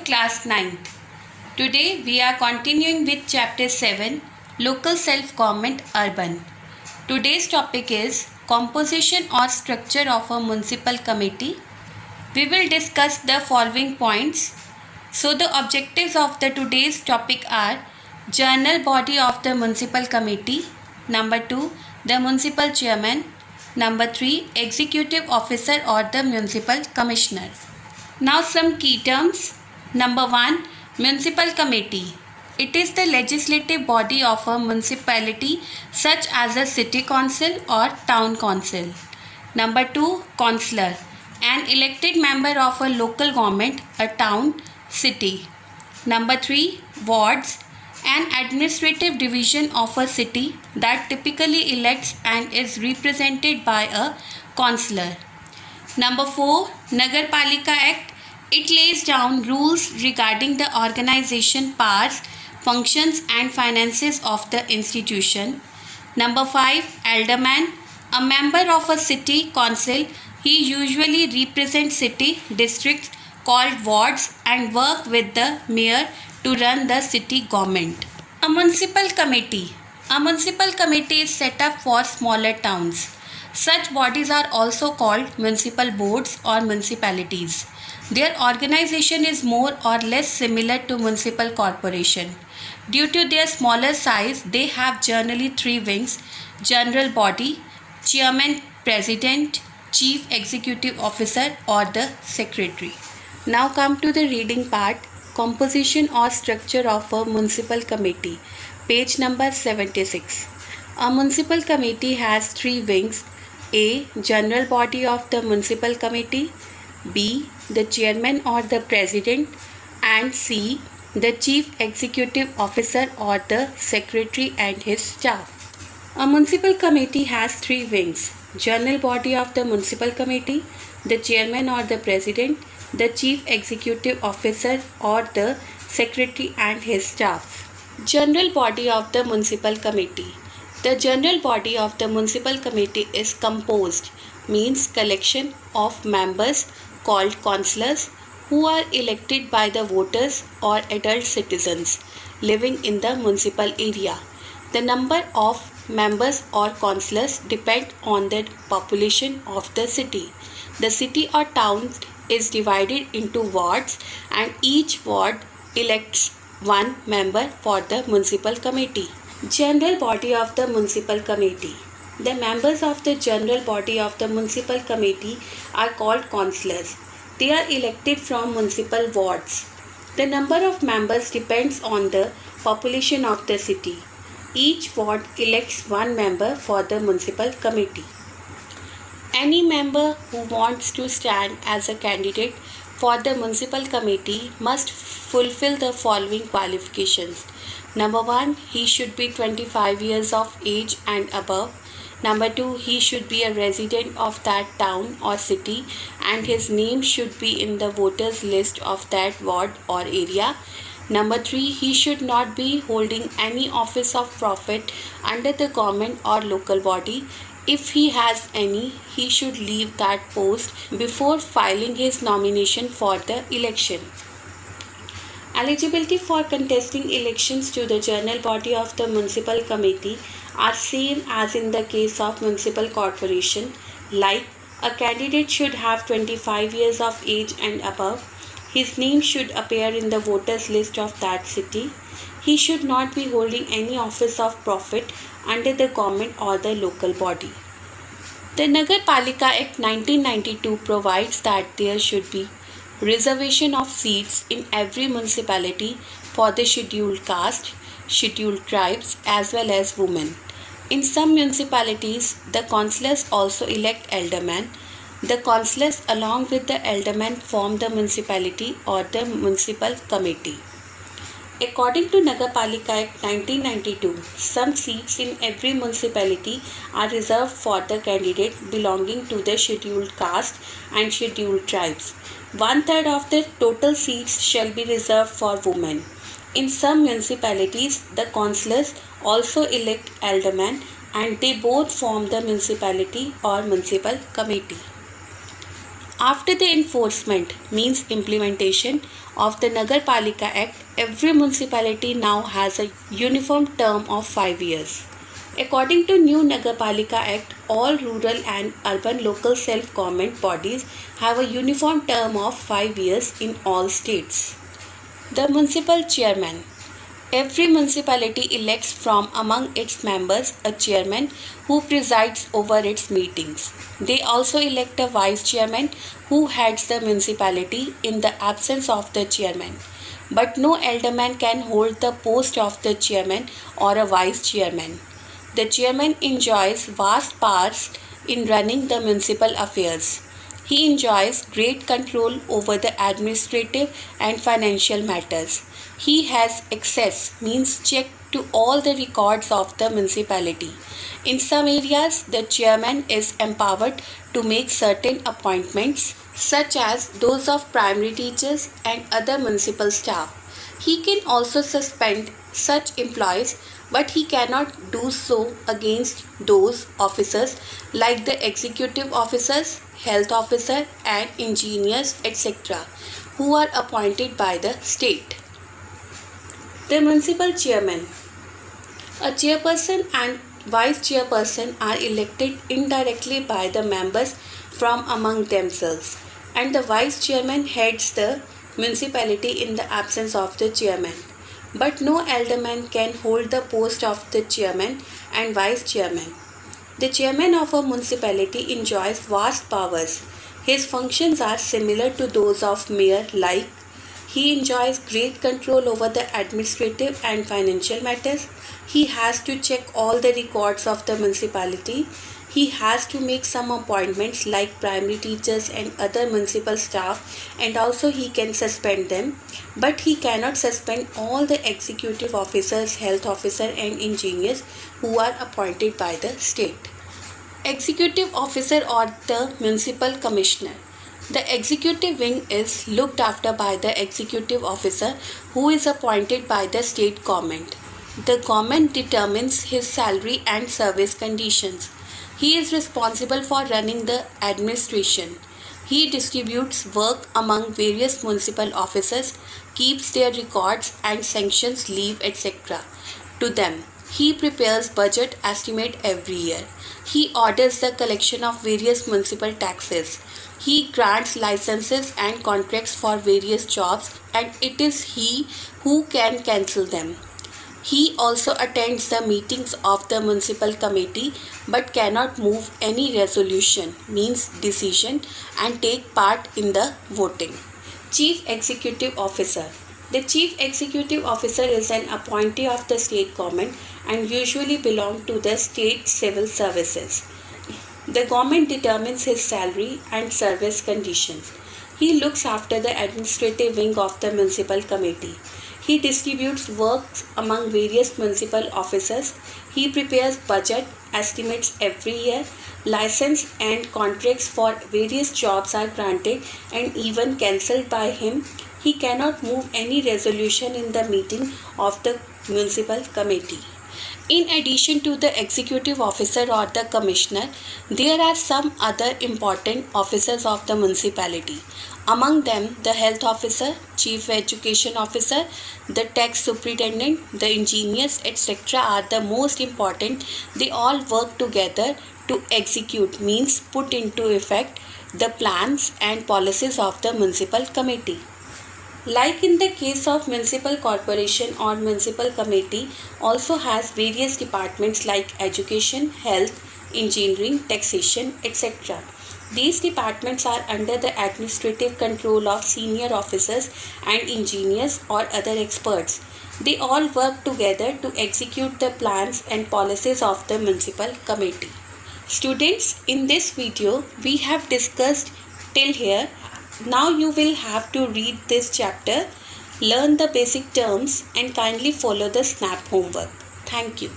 class 9th. Today we are continuing with chapter 7, Local Self-Government Urban. Today's topic is composition or structure of a municipal committee. We will discuss the following points. So the objectives of the today's topic are general body of the municipal committee, number 2 the municipal chairman, number 3 executive officer or the municipal commissioner. Now some key terms. Number 1 municipal committee. It is the legislative body of a municipality such as a city council or town council. Number 2 councillor. An elected member of a local government, a town, city. Number 3 wards. An administrative division of a city that typically elects and is represented by a councillor. Number 4 Nagarpalika Act. It lays down rules regarding the organization, powers, functions and finances of the institution. Number 5 Alderman. A member of a city council. He usually represents city districts called wards and work with the mayor to run the city government. A municipal committee. A municipal committee is set up for smaller towns. Such bodies are also called municipal boards or municipalities. Their organization is more or less similar to municipal corporation. Due to their smaller size, they have generally 3 wings: general body, chairman, president, chief executive officer or the secretary. Now come to the reading part. Composition or structure of a municipal committee. Page number 76. A municipal committee has 3 wings. A. General body of the municipal committee. B. The chairman or the president. And C. The chief executive officer or the secretary and his staff. A municipal committee has 3 wings. General body of the municipal committee, the chairman or the president, the chief executive officer or the secretary and his staff. General body of the municipal committee. The general body of the municipal committee is composed, means collection of members called councillors who are elected by the voters or adult citizens living in the municipal area. The number of members or councillors depend on the population of the city. The city or town is divided into wards and each ward elects 1 member for the municipal committee. General body of the municipal committee. The members of the general body of the municipal committee are called councillors. They are elected from municipal wards. The number of members depends on the population of the city. Each ward elects 1 member for the municipal committee. Any member who wants to stand as a candidate for the municipal committee must fulfill the following qualifications. Number 1, he should be 25 years of age and above. Number 2, he should be a resident of that town or city and his name should be in the voters list of that ward or area. Number 3, he should not be holding any office of profit under the government or local body. If he has any, he should leave that post before filing his nomination for the election. Eligibility for contesting elections to the general body of the municipal committee are same as in the case of municipal corporation, like a candidate should have 25 years of age and above. His name should appear in the voters list of that city. He should not be holding any office of profit under the government or the local body. The Nagarpalika Act 1992 provides that there should be reservation of seats in every municipality for the scheduled caste, scheduled tribes as well as women. In some municipalities, the councillors also elect aldermen. The councillors along with the aldermen form the municipality or the municipal committee. According to Nagarpalika Act 1992, some seats in every municipality are reserved for the candidate belonging to the scheduled caste and scheduled tribes. 1/3 of the total seats shall be reserved for women. In some municipalities, the councillors also elect aldermen and they both form the municipality or municipal committee. After the enforcement means implementation of the Nagarpalika Act, every municipality now has a uniform term of 5 years. According to new Nagarpalika Act, all rural and urban local self-government bodies have a uniform term of 5 years in all states. The municipal chairman. Every municipality elects from among its members a chairman who presides over its meetings. They also elect a vice chairman who heads the municipality in the absence of the chairman. But no alderman can hold the post of the chairman or a vice chairman. The chairman enjoys vast powers in running the municipal affairs. He enjoys great control over the administrative and financial matters. He has access, means check to all the records of the municipality. In some areas, the chairman is empowered to make certain appointments, such as those of primary teachers and other municipal staff. He can also suspend such employees, but he cannot do so against those officers like the executive officers, health officer and engineers etc. who are appointed by the state. The municipal chairman. A chairperson and vice chairperson are elected indirectly by the members from among themselves, and the vice chairman heads the municipality in the absence of the chairman. But no alderman can hold the post of the chairman and vice chairman. The chairman of a municipality enjoys vast powers. His functions are similar to those of mayor, like he enjoys great control over the administrative and financial matters. He has to check all the records of the municipality. He has to make some appointments like primary teachers and other municipal staff, and also he can suspend them. But he cannot suspend all the executive officers, health officer and engineers who are appointed by the state. Executive officer or the municipal commissioner. The executive wing is looked after by the executive officer who is appointed by the state government. The government determines his salary and service conditions. He is responsible for running the administration. He distributes work among various municipal officers, keeps their records and sanctions leave etc. to them. He prepares budget estimate every year. He orders the collection of various municipal taxes. He grants licenses and contracts for various jobs, and it is he who can cancel them. He also attends the meetings of the municipal committee but cannot move any resolution, means decision, and take part in the voting. Chief Executive Officer. The Chief Executive Officer is an appointee of the state government and usually belongs to the state civil services. The government determines his salary and service conditions. He looks after the administrative wing of the municipal committee. He distributes works among various municipal officers. He prepares budget estimates every year. License and contracts for various jobs are granted and even cancelled by him. He cannot move any resolution in the meeting of the municipal committee. In addition to the executive officer or the commissioner, there are some other important officers of the municipality. Among them, the health officer, chief education officer, the tax superintendent, the engineers, etc. are the most important. They all work together to execute, means put into effect, the plans and policies of the municipal committee. Like in the case of municipal corporation or municipal committee, also has various departments like education, health, engineering, taxation, etc. These departments are under the administrative control of senior officers and engineers or other experts. They all work together to execute the plans and policies of the municipal committee. Students, in this video, we have discussed till here. Now you will have to read this chapter, learn the basic terms and kindly follow the SNAP homework. Thank you.